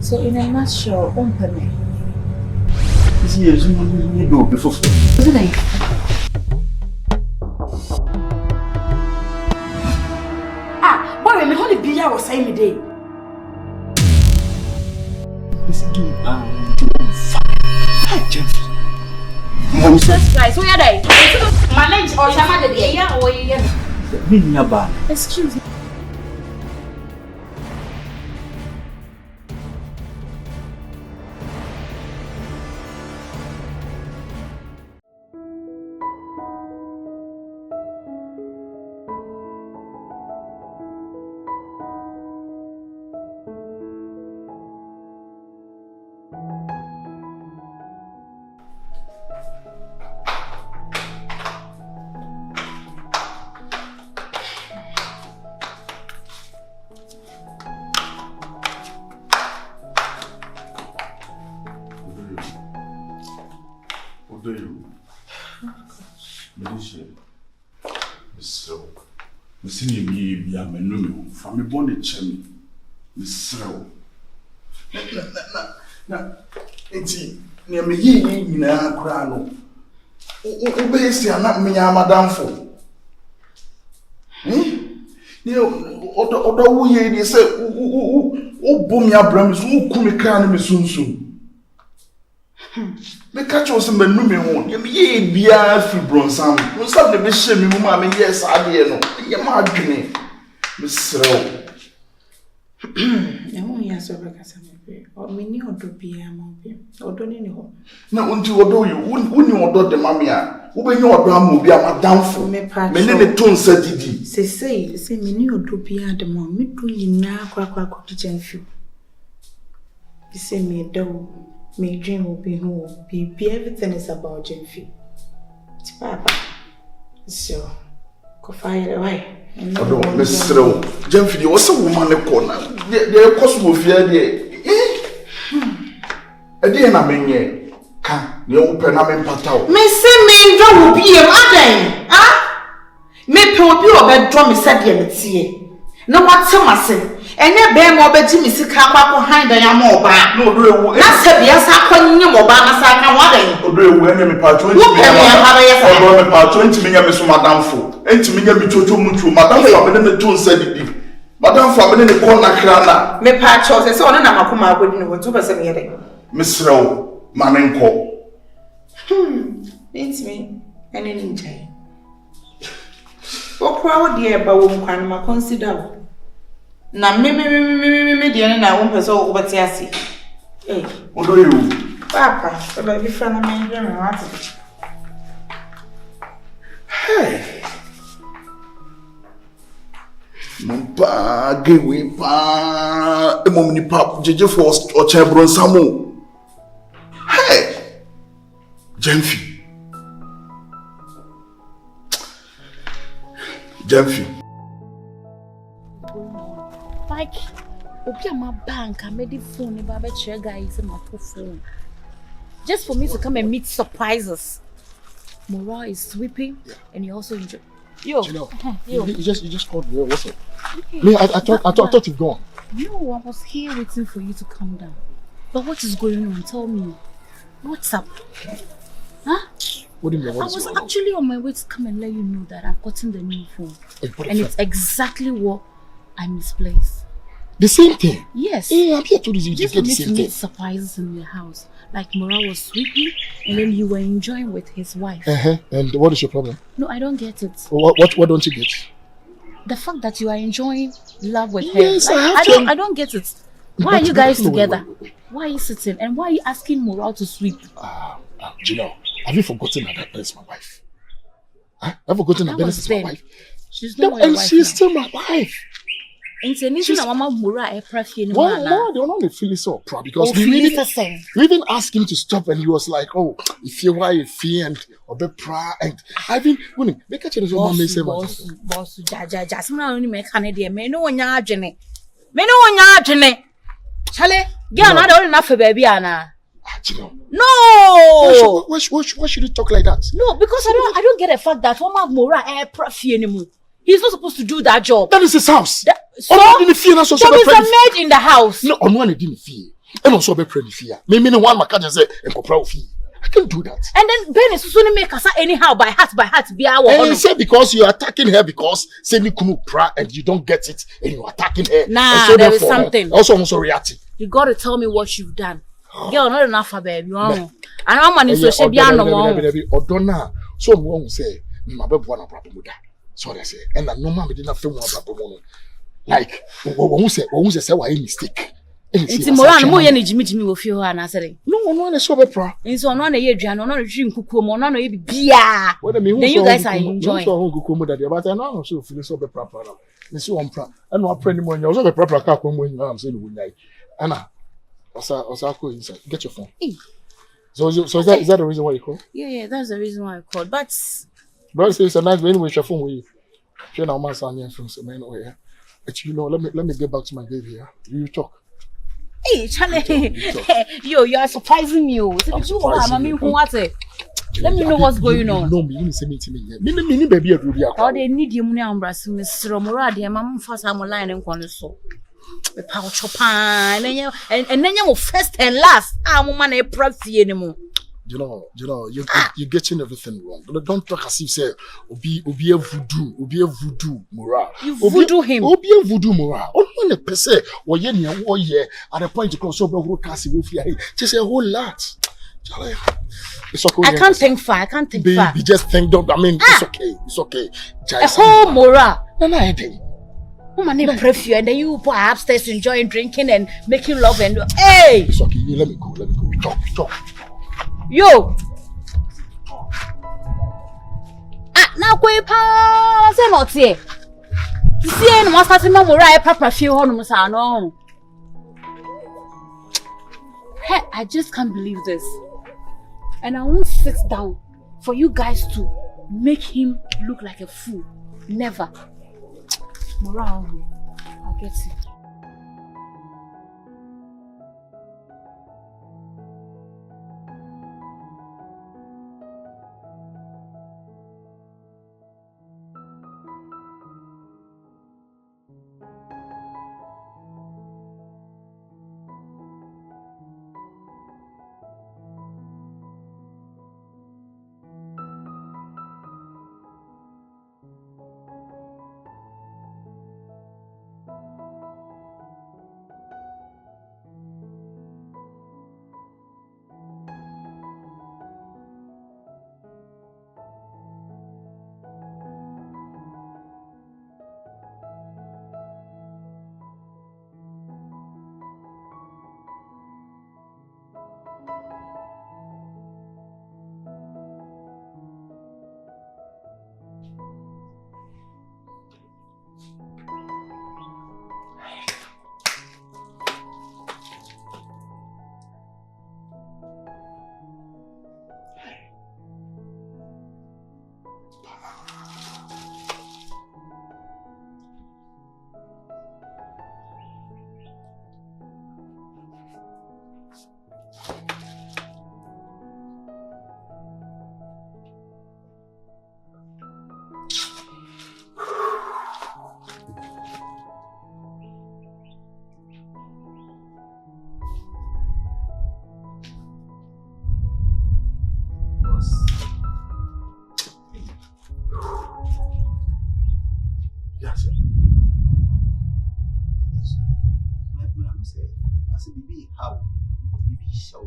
So in a nutshell, umpame. This is you do before. What's it? Ah, boy, me only be here was saying me day. This game Gyamfi. Jesus Christ, who are they? Manage or somebody there? Yeah, or yeah. Excuse me. From a bonnet chimney, Miss Srow. It's near me, ye, Crano. Obey, not me, Madame for. Although we say, oh, boom, your brams, who come can me soon. The catch was in the Numion, ye be a free bronsam. Was that the bishop, mamma? Yes, I dare know. Your margin, Miss Srow. Yes, or many or do be a mobile, or don't know. No, until although you wouldn't order the mamma, who when your drum will be a madame for me, many the tone said it. Say, many or do be at the moment, me do now crack kitchen few. You say me, though, my dream will be home, be everything is about Gyamfi. It's Papa. So, go fire away. Although, Miss Srow, Gyamfi, you was a woman in the corner. There are possible fear there. A dear Naming, can you open a man patao? Miss Simming, don't be a madam. Ah? May poor you a bed drum is said, Yemity. No, what's so massive. And your bear more bet Jimmy Sika behind the Yamoba. No, that's heavy as I can you Mobana Saka Wadding. Or do enemy part 20 million, Madame Fo, and to me, Michu, Madame Fabian Tone said it. Madame Fabian in the corner crana. Me patchos, and so on, and Akuma wouldn't want to pass any day. Miss Rowe, Manenko. It's me, and an injury. Oh, proud dear, but won't consider. Na me dear, and I won't pass over Tiasi. Eh, what do you? Papa, so let me find a man. Hey. Mumpa, give me pa, a mommy pap, JJ Force or Chebron Samu. Hey, Gyamfi. Like, open my bank, I made the phone, if I bet you guys in my phone. Just for me to come and meet surprises. Mora is sweeping, and you also enjoy. Yo, you just called me. What's up? Me, I thought you've gone. No, I was here waiting for you to come down. But what is going on? Tell me. What's up? Huh? What do you mean? I was actually on my way to come and let you know that I've gotten the new phone. And it's exactly what I misplaced. The same thing? Yes. Yeah, I'm here to get the same thing. Meet surprises in your house. Like Mora was sweeping and then you were enjoying with his wife. And what is your problem? No, I don't get it. What don't you get? The fact that you are enjoying love with her. Yes, like, I don't get it. Why are you guys together? Why are you sitting? And why are you asking Mora to sweep? Have you forgotten that is my wife? Huh? Have you forgotten that is my wife? She's not my wife. She's still my wife. She's mama Mora well, they were not feeling so proud because we even asked him to stop and he was like, oh, if you are a fee and or be proud and I think when make a change what say boss jaja someone only make Canada me no nya adwene chale girl na don't enough for baby ana no why should you talk like that? No, because I don't get the fact that mama Mora fee anymore. He's not supposed to do that job. That is his house. So there is a maid in the house. No, on one didn't fear. And also be pretty fear. Me one my can say nkopra fee. I can't do that. And then Ben is soon make us anyhow by heart be our. And you say because you are attacking her because say ni kunu pra and you don't get it and you are attacking her. Nah, so there is something. Also reacting. You got to tell me what you've done. Girl, not enough for baby. And I'm on this social media no more. Odonna. So one say my baby one problem with that. So they say and no man did not feel one problem. Like who say why mistake. It's more and more any Jimmy will feel an answer. No, is so bepra. It's on a year, Jan, on a dream kukum, on a beer. What I mean, you guys are enjoying. But I know so feel so bepra. Miss you on pra. And no pretty money, also the proper car when you am saying, Anna, Osako inside. Get your phone. So is that the reason why you call? Yeah, that's the reason why I called. But brother says a nice way with your phone with you. She now my son and from some man over here. Let me get back to my baby here. You talk. Hey, Charlie, you are surprising me. Let me know what's going on. No, me say me to me. Me baby a ruby. All they need you money on Brasil, Mr. Romoradi, and Mamma for some line and corner so. The power chopin, and then you first and last. I'm man a prophecy anymore. You know, you're getting everything wrong. Don't talk as if say obi a voodoo moral. You voodoo him. Obi a voodoo moral. Only a person or ye at a point to cross over who cassie will fear. Just a whole lot. It's okay. I can't think far. Baby, just think. Don't. I mean, it's okay. A whole moral. No, day. Woman, they pray for you, and then you go upstairs enjoying drinking and making love and hey. It's okay. Let me go. We talk. Yo. Now go pa say not here. You see any one starting mama right papa feel home say no. Hey, I just can't believe this. And I won't sit down for you guys to make him look like a fool. Never. Morale, I'll get it.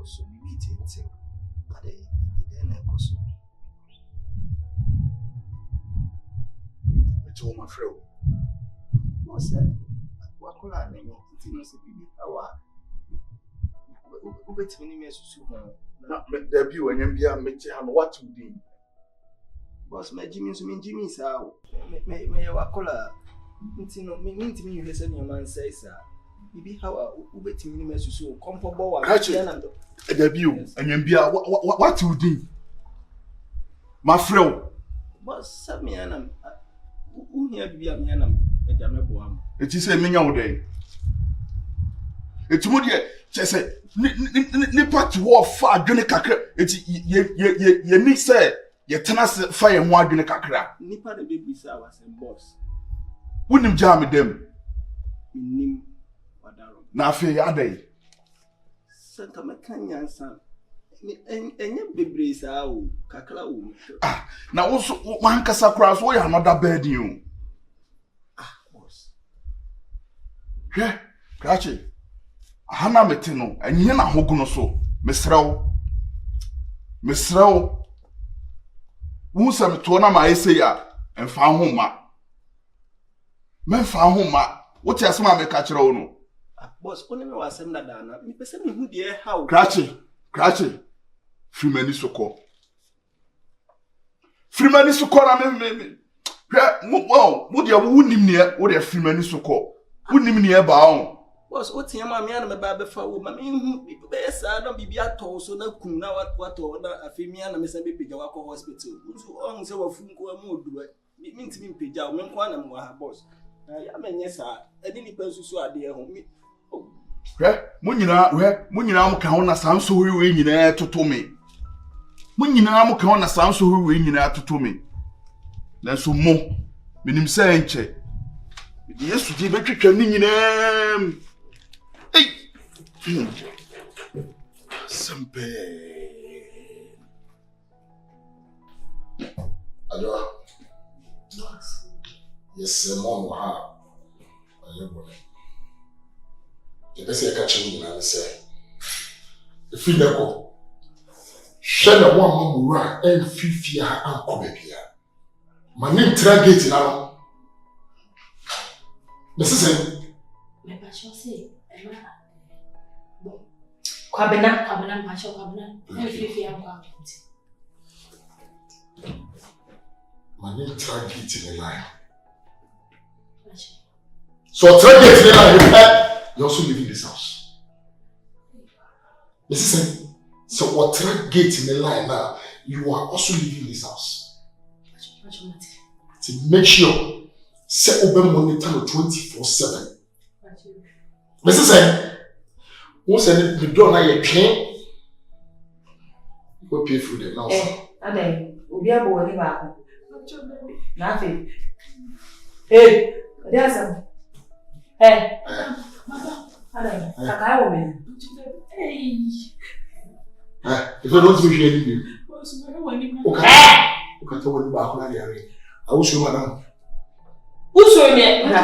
So we meet in but then I was told my friend. What's that? What could I name it? How wait a minute, Not make debut and MBA make you what to do. Boss, my Jimmy's how may I call her? Mean to me, you listen, your man says, sir. Maybe how wait a minute, so comfortable. Debut and MBA what to do? My friend. Boss, some yanam. Who here be a yanam? A jamabo. It is a minion day. It's more just say, Nipper to war far, Junicacra. It's ye need say, ye tennis fire and one Junicacra. Nipper the baby was and boss. Wouldn't jam them. Nim Wadaro. Now, fear your day. Sanka Makanyansa. Enye bebre saa o kakra o. Na also one kasa cross we another bed you. Boss. Hwe, krachi. Hana mete no, enye na hogu so. Mesrew. Wo se meto na ma ese ya, emfa homa. Memfa homa. Wo ti asema me ka kire wo no. Boss, only me wasem dada na. Me pese me hu de how. Krachi. Frimani soko. Frimani soko na me. Mo dia wunim ne wo de frimani soko. Wunim ne ba on. Boss, o tia ma me ana me ba be fa wo ma me hu be sa na bibia to so na kun na wato na afemi ana me se be peja wa ko hospital. So on se wa fun ko amu odu. Me ntimi peja o me nko ana me wa ha boss. Ya menye sa edi ni pensusu ade ho me. Mo nyina mo kan ho na sanso we nyina toto me. Mo nyina mo kan ho na sanso we nyina toto me. Na so mo minim se enche. Di Yesu di betwetwa ni nyina. Simple. Adwa. Yes, mom wa ha. Ayebole. Dese ka chin na se. Efi na ko. Hwe na wo amamura enfifia ha anko bebia. Mane ntra gate na no. Dese se. Me ba sho se. Kwabena mpacho kwabena. Enfifia anko anko. Mane ntra gate na line. So try get me like you also live in this house. Listen, so what try gate in the line now, you are also living in this house. To make sure say open monitor 24/7. Listen, once the door now you train, go pay for them now. Ade, obi abo ni ba ko. Nothing. Hey, there's some. Hey, Ade, kakai wo me. Hey. If you don't wish anything. Okay. Okay, so what ba ko na yare. I wish you madam. Uso me na.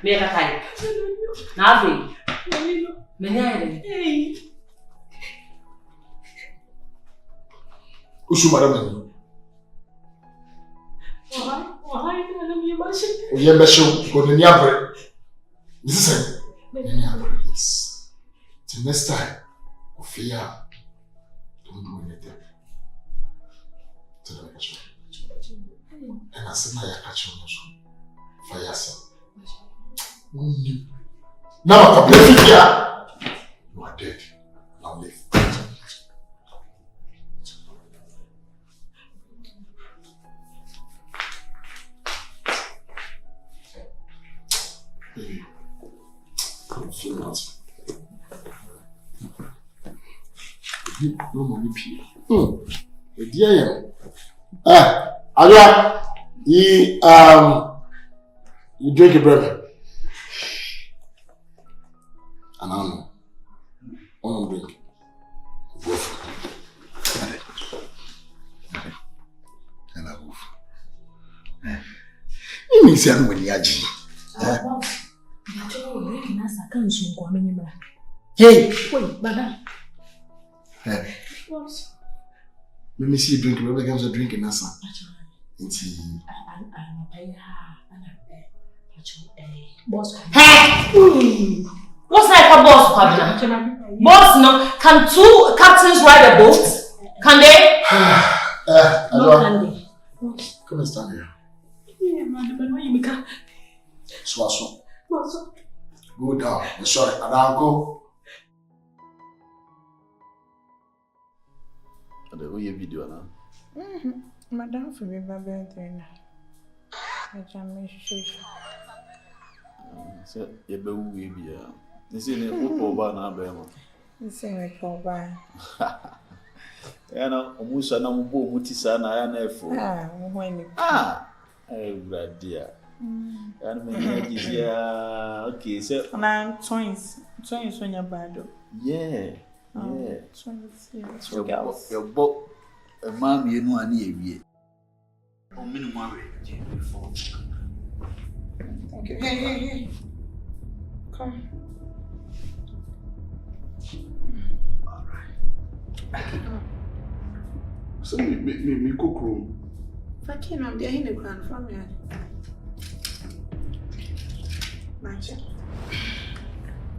Me kakai. Nothing. Me nyane. Hey. Usu madam. Why na me bashi? Oye mesho ko ni abre. Listen. Ni abre. Yes. Till next time. Ofia. Don't do anything. Tell me what you. And I said, "My catch on you. Fire yourself." Now I can here. You are dead. Now live. Baby, I'm feeling out. You no money pay. Dear, Akua, you drink a brother. And I don't know. I don't drink. And I move. You mean say when you aji? Hey, Wait, madam. hey. Boss. Let me see you drink. Whoever comes to drink in Nasa. Boss. Hey! What's like a boss, Kwabena? Boss, no? Can two captains ride a boat? Can they? No, can they? Come and stand here. Yeah, madam, but why you can't? Swaso. Boss. Go down. I'm sorry. Adanko. The video now. Madam for me, my birthday. I can make sure. So you be we be you see ne upo ba na be mo. You see me for by. Ya na omusa na mbo mutisa na ya na efo. When Bradia. And me okay, so I'm twins when you're bad. yeah. Yeah. 22 girls. Your book, a mom, you know, I need a or minimum before. Thank you. Hey. Come. All right. So, me cook room. Fucking, I'm there in the ground from here. Magic.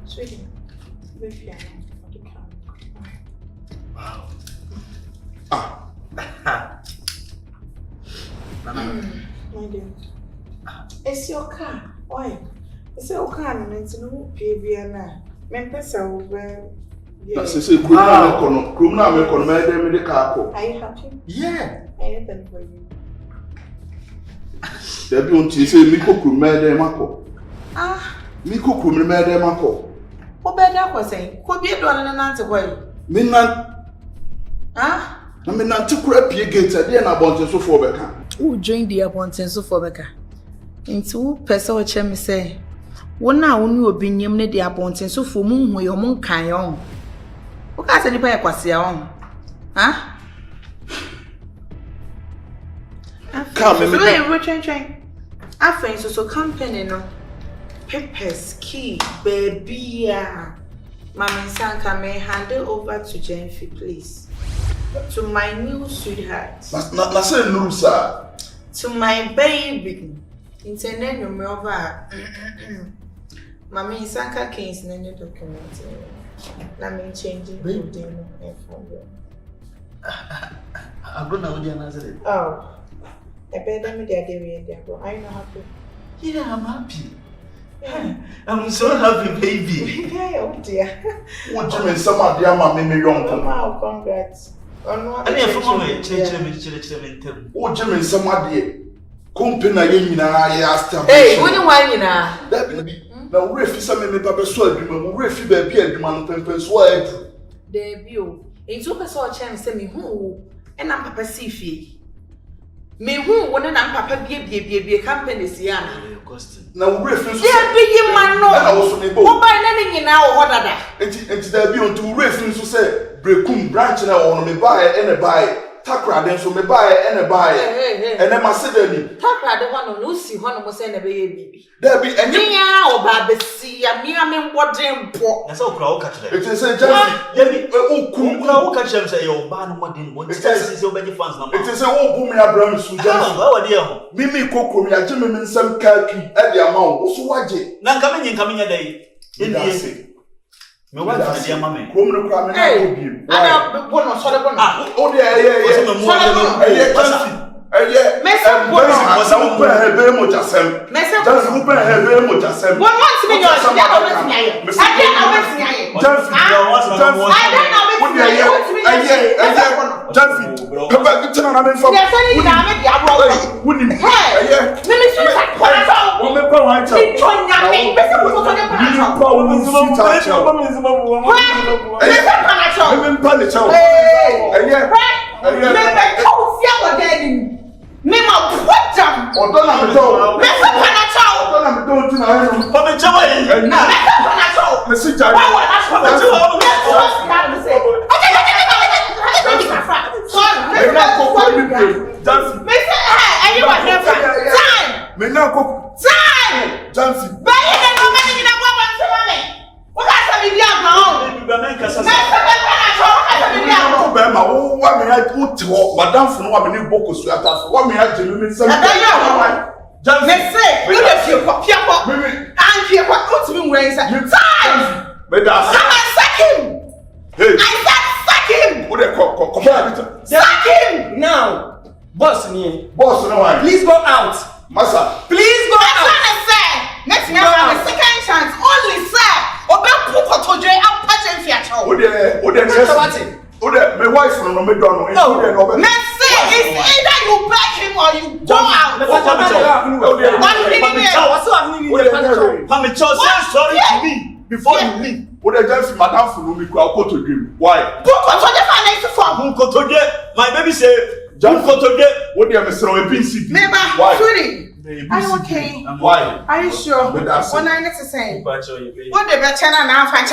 Sweetie, the piano for the car. Wow. My dear. It's your car. Why? It's your car, and it's no baby. Memphis over. That's a criminal me the car. Are you happy? Yeah. Anything for you. There be on say me cook room mako. Me cook room mako. What better was saying? Could be a dollar and answer way. Me not. Na me not to crap your gates at the end about so for Becca. Who joined the abundance so for Becca? Into person or me say, one now only opinion the abundance so for moon where your moon can on. What has any pay was your own? Come, me train. I think so company no. Peppers, key, baby. Mama Sanka may hand it over to Gyamfi, please. To my new sweetheart. Na say no sir. To my baby. Internet no over. Mama Sanka Kings in any document. Let me change it. I'm going to answer it. Oh. I better me there, dear. I'm not happy. Yeah, I'm happy. I'm so happy, baby. Yeah, oh dear. What you mean? Some of them are me young. Wow, congrats. I mean, for moment, change. What you mean? Some of them company you na ya Hey, when you want you na? That baby. Now refi some me papa so adwuma, refi ba bi adwuma no pempen so adu. Debut. Into person o chen say me hu e na papa si fie. Me hu wona na papa bie companies ya na. Now refi so. Yeah, be you man no. Na wo so me bo. Wo ba na ni nyina wo dada. Enti da bi on to refi so say brekum branch na wo no me buy and buy. Takra den so me buy and buy. And then my city. Takra de ho no si ho no mo say na be ye bibi. There be any nya o ba be si ya me mbodin po. Na say okura wo ka kire. It is say Gyamfi okura wo ka kire say yo ba no modin. What say say obedi fans na ma. it is say wo bu me Abraham su Gyamfi. Ba wa de ho. Mimi kokrom ya gye me nsam ka twi e de ama wo so waje. Na nka me nya dai. Eni me wa fa de ama me. Krom no kra me na ko bi. Ana bo no so de bo no. O de Gyamfi. Mesa bo no. Wasa wo pa hebe mo jasem. Gyamfi wo pa hebe mo jasem. What wants me your ya go bet me aye. I dey na bet me aye. Gyamfi. I dey na bet me aye. Gyamfi. Papa kitchen na me fam. Dey say ni na me dia bro. Wuni. Me so ta kwa so. Wo me pa wan cha. Ti tonya me. Me so so de kwa so. Pa wo me sweet cha. Me pa le cha. Me be ko fia wo dey ni. Me ma put down. Odo na me to. Me so pana cha. Odo na me to ti na he. Pa me chawa yi. Na me so pana cha. Me si jare. Why na so pana cha? Me so stand me say. Me na ko ko mi pe. Gyamfi. Me say you are here for time. Me na ko Time. Gyamfi. But you don't know me na go back to me. What can say be out now? Baby ba men ka sa. Me say be pana cha. What can say be out? Ko be ma wo wa me ya wo te ho. Madam fu no wa me ni boko su ata fu. Wa me ya je me nsam. Ada ya wa. Gyamfi. Me say you dey feel ko pia ko. Me And feel ko put me where inside. Time. me da Come and sack him. Hey. I said sack him. Wo de ko Sack him. Now, boss ni. boss no wa. Please go out. Masa. Please go That's out. what I said. Next year have a second chance. Only sir. Obe puko toje am paje fiacho. Wo de O de my wife no me do no. No. Me say it's either you back him or you go out. Pa me chow say sorry to me before you leave. O de Gyamfi madam fu no me kwa ko to dream. Why? Puko toje finance form. Who kotoge? My baby say Gyamfi kotoge. Wo de me sero e pin city. Neighbor, Why? sweetie. Are you okay? Why? Are you sure? But that's What it. I need to say? But you pay. What the better now? Fine.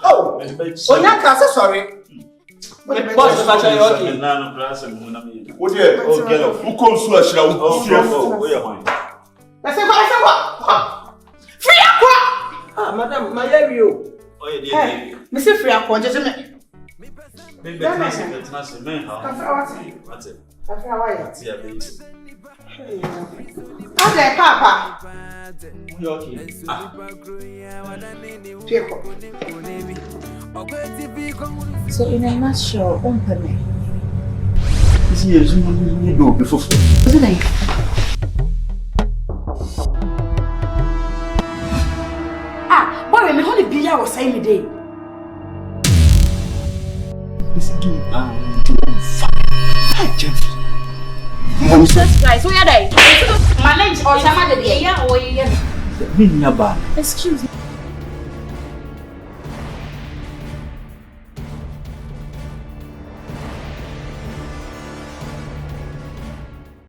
Oh, sorry. Boss, if I try okay. What there? Oh, get up. Who comes to us? Oh, yeah, man. Let's say Free Akua! Ah, madam, my area. Oh, yeah, yeah. Mr. Free Akua, judgment. Maybe that's not man. What's it? How are you? Yeah, baby. How's that, Papa? You okay? So in a nutshell, me. This is you do before. Isn't it? Ah, boy, me honey be ya was saying me day. This is you. Hi, Gyamfi. Jesus Christ, who are they? My name's Oshama de Dia or Excuse me.